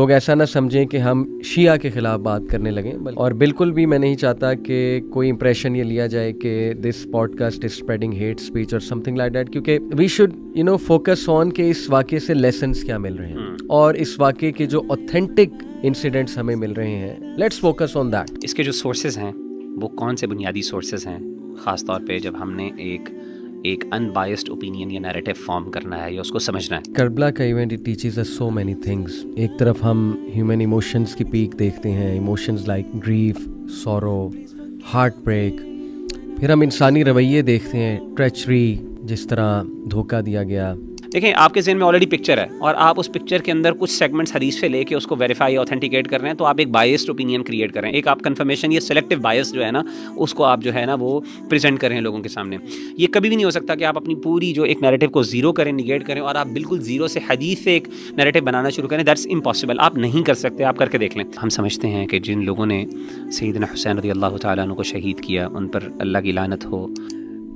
لوگ ایسا نہ سمجھیں کہ ہم شیعہ کے خلاف بات کرنے لگیں، اور بالکل بھی میں نہیں چاہتا کہ کوئی امپریشن یہ لیا جائے کہ this podcast is spreading hate speech اور سم تھنگ لائک دیٹ، کیونکہ وی شوڈ فوکس آن کہ اس واقعے سے لیسنس کیا مل رہے ہیں اور اس واقعے کے جو اوتھینٹک انسیڈنٹس ہمیں مل رہے ہیں، لیٹس فوکس آن دیٹ. اس کے جو سورسز ہیں وہ کون سے بنیادی سورسز ہیں، خاص طور پہ جب ہم نے ایک ان بائسڈ اوپینین یا نیریٹو فارم کرنا ہے یا اس کو سمجھنا ہے. کربلا کا event it teaches us so many things. ایک طرف ہم ہیومن ایموشنز کی پیک دیکھتے ہیں، emotions like grief, sorrow, heartbreak. پھر ہم انسانی رویے دیکھتے ہیں، ٹریچری، جس طرح دھوکہ دیا گیا. دیکھیں آپ کے ذہن میں آلریڈی پکچر ہے اور آپ اس پکچر کے اندر کچھ سیگمنٹس حدیث سے لے کے اس کو ویریفائی اوتھینٹیکیٹ کر رہے ہیں، تو آپ ایک بائسڈ اوپینین کریٹ کر رہے ہیں. ایک آپ کنفرمیشن یا سلیکٹیو بائس جو ہے نا اس کو آپ جو ہے نا وہ پریزنٹ کر رہے ہیں لوگوں کے سامنے. یہ کبھی بھی نہیں ہو سکتا کہ آپ اپنی پوری جو ایک نیریٹو کو زیرو کریں، نگیٹ کریں اور آپ بالکل زیرو سے حدیث سے ایک نیریٹو بنانا شروع کریں. That's impossible. آپ نہیں کر سکتے. آپ کر کے دیکھ لیں. ہم سمجھتے ہیں کہ جن لوگوں نے سیدنا حسین رضی اللہ تعالیٰ عنہ کو شہید کیا ان پر اللہ کی لعنت ہو.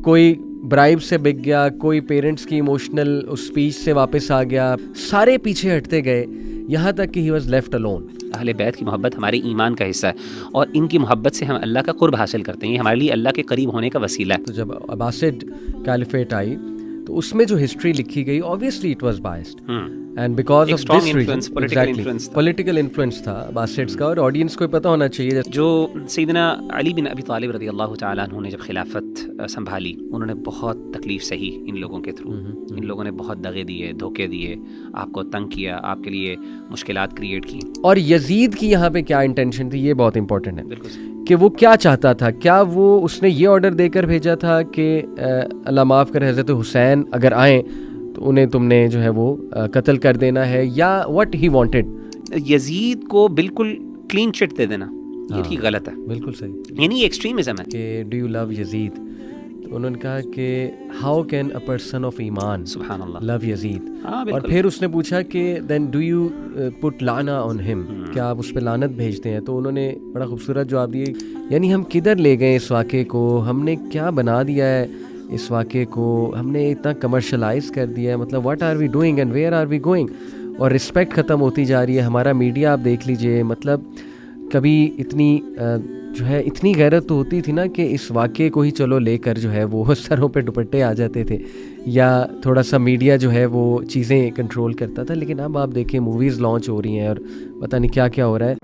کوئی برائب سے بک گیا، کوئی پیرنٹس کی ایموشنل اسپیچ سے واپس آ گیا، سارے پیچھے ہٹتے گئے یہاں تک کہ ہی واز لیفٹ الون. اہل بیت کی محبت ہمارے ایمان کا حصہ ہے اور ان کی محبت سے ہم اللہ کا قرب حاصل کرتے ہیں. یہ ہمارے لیے اللہ کے قریب ہونے کا وسیلہ ہے. تو جب عباسڈ کیلیفیٹ آئی تو اس میں جو ہسٹری لکھی گئی obviously it was biased and because of this reason political influence تھا عباسڈس کا، اور آڈینس کو پتہ ہونا چاہیے. جو سیدنا علی بن ابی طالب رضی اللہ تعالیٰ عنہ نے جب خلافت سنبھالی انہوں نے بہت تکلیف سہی ان لوگوں کے تھرو. ان لوگوں نے بہت دغے دیے، دھوکے دیے، آپ کو تنگ کیا، آپ کے لیے مشکلات کریٹ کی. اور یزید کی یہاں پہ کیا انٹینشن تھی یہ بہت امپورٹنٹ ہے. بالکل کہ وہ کیا چاہتا تھا. کیا وہ اس نے یہ آرڈر دے کر بھیجا تھا کہ اللہ معاف کرے حضرت حسین اگر آئیں تو انہیں تم نے جو ہے وہ قتل کر دینا ہے، یا واٹ ہی وانٹیڈ؟ یزید کو بالکل کلین چٹ دے دینا یہ ٹھیک غلط ہے. بالکل صحیح. یعنی یہ ایکسٹریمزم ہے کہ ڈو یو لو یزید؟ انہوں نے کہا کہ how can a person of ایمان سبحان اللہ لو یزید. اور پھر اس نے پوچھا کہ دین ڈو یو پٹ لانا آن ہم، کیا آپ اس پہ لعنت بھیجتے ہیں؟ تو انہوں نے بڑا خوبصورت جواب دیے. یعنی ہم کدھر لے گئے اس واقعے کو، ہم نے کیا بنا دیا ہے اس واقعے کو، ہم نے اتنا کمرشلائز کر دیا ہے. مطلب what are we doing and where are we going? اور رسپیکٹ ختم ہوتی جا رہی ہے. ہمارا میڈیا آپ دیکھ لیجئے، مطلب کبھی اتنی جو ہے اتنی غیرت تو ہوتی تھی نا کہ اس واقعے کو ہی چلو لے کر جو ہے وہ سروں پہ دوپٹے آ جاتے تھے، یا تھوڑا سا میڈیا جو ہے وہ چیزیں کنٹرول کرتا تھا. لیکن اب آپ دیکھیں موویز لانچ ہو رہی ہیں اور پتہ نہیں کیا کیا ہو رہا ہے.